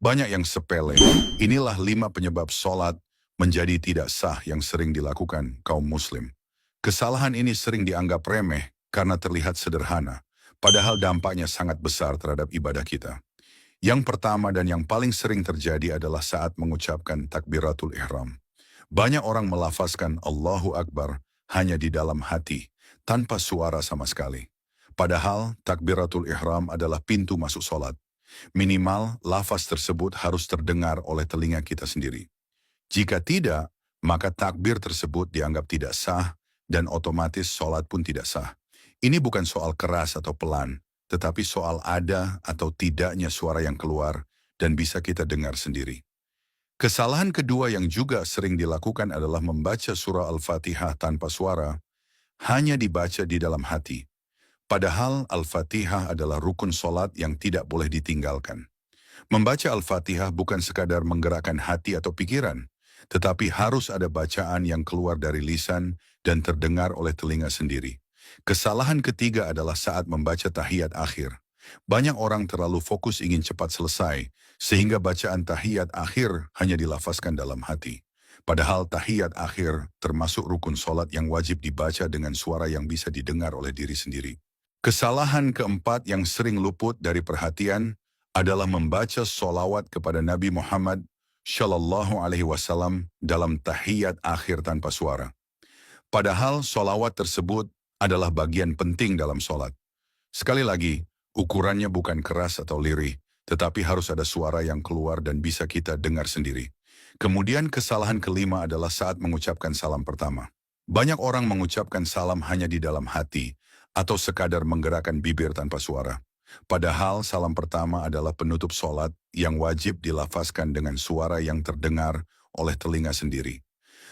Banyak yang sepele. Inilah 5 penyebab sholat menjadi tidak sah yang sering dilakukan kaum muslim. Kesalahan ini sering dianggap remeh karena terlihat sederhana, padahal dampaknya sangat besar terhadap ibadah kita. Yang pertama dan yang paling sering terjadi adalah saat mengucapkan takbiratul ihram. Banyak orang melafazkan Allahu Akbar hanya di dalam hati, tanpa suara sama sekali. Padahal takbiratul ihram adalah pintu masuk sholat. Minimal, lafaz tersebut harus terdengar oleh telinga kita sendiri. Jika tidak, maka takbir tersebut dianggap tidak sah dan otomatis sholat pun tidak sah. Ini bukan soal keras atau pelan, tetapi soal ada atau tidaknya suara yang keluar dan bisa kita dengar sendiri. Kesalahan kedua yang juga sering dilakukan adalah membaca surah Al-Fatihah tanpa suara, hanya dibaca di dalam hati. Padahal Al-Fatihah adalah rukun solat yang tidak boleh ditinggalkan. Membaca Al-Fatihah bukan sekadar menggerakkan hati atau pikiran, tetapi harus ada bacaan yang keluar dari lisan dan terdengar oleh telinga sendiri. Kesalahan ketiga adalah saat membaca tahiyat akhir. Banyak orang terlalu fokus ingin cepat selesai, sehingga bacaan tahiyat akhir hanya dilafazkan dalam hati. Padahal tahiyat akhir termasuk rukun solat yang wajib dibaca dengan suara yang bisa didengar oleh diri sendiri. Kesalahan keempat yang sering luput dari perhatian adalah membaca solawat kepada Nabi Muhammad Shallallahu Alaihi Wasallam dalam tahiyat akhir tanpa suara. Padahal solawat tersebut adalah bagian penting dalam solat. Sekali lagi, ukurannya bukan keras atau lirih, tetapi harus ada suara yang keluar dan bisa kita dengar sendiri. Kemudian kesalahan kelima adalah saat mengucapkan salam pertama. Banyak orang mengucapkan salam hanya di dalam hati, atau sekadar menggerakkan bibir tanpa suara. Padahal salam pertama adalah penutup solat yang wajib dilafazkan dengan suara yang terdengar oleh telinga sendiri.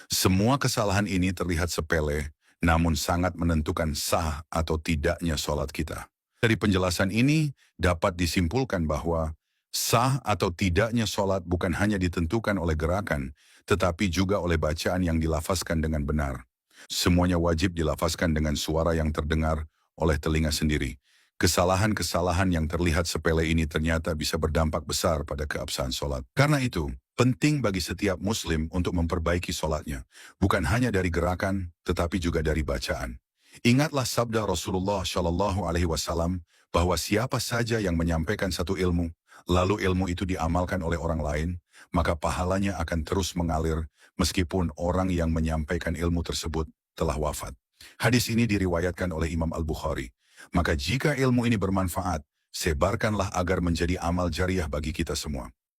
Semua kesalahan ini terlihat sepele, namun sangat menentukan sah atau tidaknya solat kita. Dari penjelasan ini dapat disimpulkan bahwa sah atau tidaknya solat bukan hanya ditentukan oleh gerakan, tetapi juga oleh bacaan yang dilafazkan dengan benar. Semuanya wajib dilafazkan dengan suara yang terdengar oleh telinga sendiri. Kesalahan-kesalahan yang terlihat sepele ini ternyata bisa berdampak besar pada keabsahan solat. Karena itu, penting bagi setiap muslim untuk memperbaiki solatnya, bukan hanya dari gerakan, tetapi juga dari bacaan. Ingatlah sabda Rasulullah Shallallahu Alaihi Wasallam bahwa siapa saja yang menyampaikan satu ilmu, lalu ilmu itu diamalkan oleh orang lain, maka pahalanya akan terus mengalir meskipun orang yang menyampaikan ilmu tersebut telah wafat. Hadis ini diriwayatkan oleh Imam Al-Bukhari. Maka jika ilmu ini bermanfaat, sebarkanlah agar menjadi amal jariah bagi kita semua.